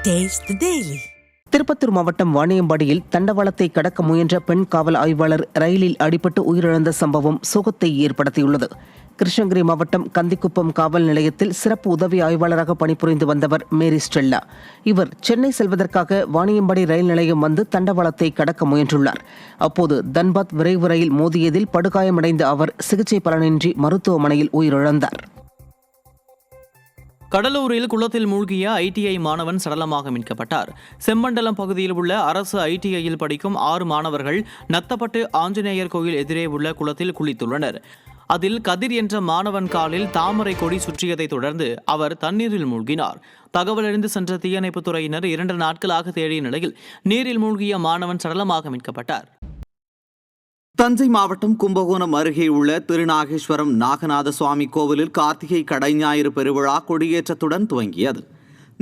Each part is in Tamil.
Taste the Daily. திருப்பத்தூர் மாவட்டம் வாணியம்பாடியில் தண்டவாளத்தை கடக்க முயன்ற பெண் காவல் ஆய்வாளர் ரயிலில் அடிபட்டு உயிரிழந்த சம்பவம் சோகத்தை ஏற்படுத்தியுள்ளது. கிருஷ்ணகிரி மாவட்டம் கந்திக்குப்பம் காவல் நிலையத்தில் சிறப்பு உதவி ஆய்வாளராக பணிபுரிந்து வந்தவர் மேரி ஸ்டெல்லா. இவர் சென்னை செல்வதற்காக வாணியம்பாடி ரயில் நிலையம் வந்து தண்டவாளத்தை கடக்க முயன்றுள்ளார். அப்போது தன்பாத் விரைவு ரயில் மோதியதில் படுகாயமடைந்த அவர் சிகிச்சை பலனின்றி மருத்துவமனையில் உயிரிழந்தார். கடலூரில் குளத்தில் மூழ்கிய ஐடிஐ மாணவன் சடலமாக மீட்கப்பட்டார். செம்மண்டலம் பகுதியில் உள்ள அரசு ஐடிஐயில் படிக்கும் 6 மாணவர்கள் நத்தப்பட்டு ஆஞ்சநேயர் கோயில் எதிரே உள்ள குளத்தில் குளித்துள்ளனர். அதில் கதிர் என்ற மாணவன் காலில் தாமரை கொடி சுற்றியதை தொடர்ந்து அவர் தண்ணீரில் மூழ்கினார். தகவலறிந்து சென்ற தீயணைப்புத் துறையினர் 2 நாட்களாக தேடிய நிலையில் நீரில் மூழ்கிய மாணவன் சடலமாக மீட்கப்பட்டார். தஞ்சை மாவட்டம் கும்பகோணம் அருகே உள்ள திருநாகேஸ்வரம் நாகநாத சுவாமி கோவிலில் கார்த்திகை கடைஞாயிறு பெருவிழா கொடியேற்றத்துடன் துவங்கியது.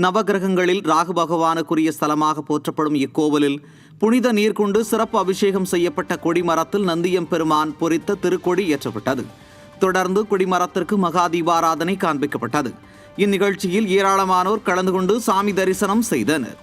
நவகிரகங்களில் ராகு பகவானுக்குரிய ஸ்தலமாக போற்றப்படும் இக்கோவிலில் புனித நீர் கொண்டு சிறப்பு அபிஷேகம் செய்யப்பட்ட கொடிமரத்தில் நந்தியம்பெருமான் பொறித்த திருக்கொடி ஏற்றப்பட்டது. தொடர்ந்து கொடிமரத்திற்கு மகா தீபாராதனை காண்பிக்கப்பட்டது. இந்நிகழ்ச்சியில் ஏராளமானோர் கலந்து கொண்டு சாமி தரிசனம் செய்தனர்.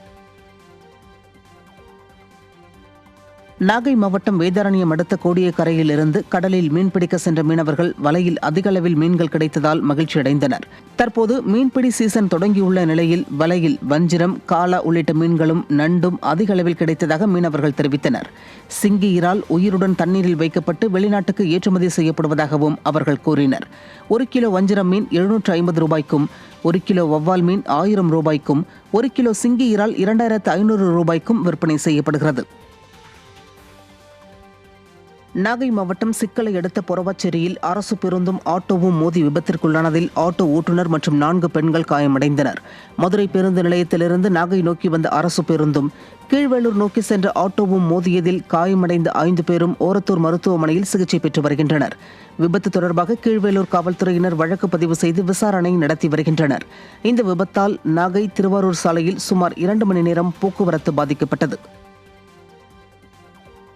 நாகை மாவட்டம் வேதாரண்யம் அடுத்த கோடியக்கரையிலிருந்து கடலில் மீன்பிடிக்க சென்ற மீனவர்கள் வலையில் அதிக அளவில் மீன்கள் கிடைத்ததால் மகிழ்ச்சியடைந்தனர். தற்போது மீன்பிடி சீசன் தொடங்கியுள்ள நிலையில் வலையில் வஞ்சிரம், காலா உள்ளிட்ட மீன்களும் நண்டும் அதிக அளவில் கிடைத்ததாக மீனவர்கள் தெரிவித்தனர். சிங்கி இறால் உயிருடன் தண்ணீரில் வைக்கப்பட்டு வெளிநாட்டுக்கு ஏற்றுமதி செய்யப்படுவதாகவும் அவர்கள் கூறினர். 1 கிலோ வஞ்சிரம் மீன் 750 ரூபாய்க்கும், 1 கிலோ வவ்வால் மீன் 1000 ரூபாய்க்கும், 1 கிலோ சிங்கி இறால் 2500 ரூபாய்க்கும் விற்பனை செய்யப்படுகிறது. நாகை மாவட்டம் சிக்கலை அடுத்த பொறவாச்சேரியில் அரசு பேருந்தும் ஆட்டோவும் மோதி விபத்திற்குள்ளானதில் ஆட்டோ ஓட்டுநர் மற்றும் 4 பெண்கள் காயமடைந்தனர். மதுரை பேருந்து நிலையத்திலிருந்து நாகை நோக்கி வந்த அரசு பேருந்தும் கீழ்வேலூர் நோக்கி சென்ற ஆட்டோவும் மோதியதில் காயமடைந்த 5 பேரும் ஓரத்தூர் மருத்துவமனையில் சிகிச்சை பெற்று வருகின்றனர். விபத்து தொடர்பாக கீழ்வேலூர் காவல்துறையினர் வழக்கு பதிவு செய்து விசாரணை நடத்தி வருகின்றனர். இந்த விபத்தால் நாகை திருவாரூர் சாலையில் சுமார் 2 மணி நேரம் போக்குவரத்து பாதிக்கப்பட்டது.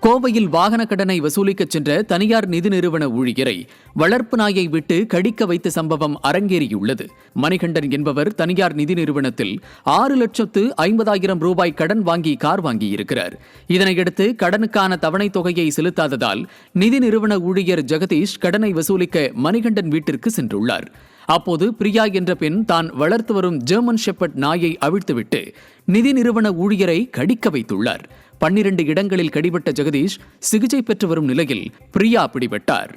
கோவையில் வாகன கடனை வசூலிக்கச் சென்ற தனியார் நிதி நிறுவன ஊழியரை வளர்ப்பு நாயை விட்டு கடிக்க வைத்த சம்பவம் அரங்கேறியுள்ளது. மணிகண்டன் என்பவர் தனியார் நிதி நிறுவனத்தில் 6,50,000 ரூபாய் கடன் வாங்கி கார் வாங்கியிருக்கிறார். இதனையடுத்து கடனுக்கான தவணை தொகையை செலுத்தாததால் நிதி நிறுவன ஊழியர் ஜெகதீஷ் கடனை வசூலிக்க மணிகண்டன் வீட்டிற்கு சென்றுள்ளார். அப்போது பிரியா என்ற பெண் தான் வளர்த்து வரும் ஜெர்மன் ஷெப்பர்ட் நாயை அவிழ்த்துவிட்டு நிதி நிறுவன ஊழியரை கடிக்க வைத்துள்ளார். 12 இடங்களில் கடிபட்ட ஜெகதீஷ் சிகிச்சை பெற்று வரும் நிலையில் பிரியா பிடிபட்டார்.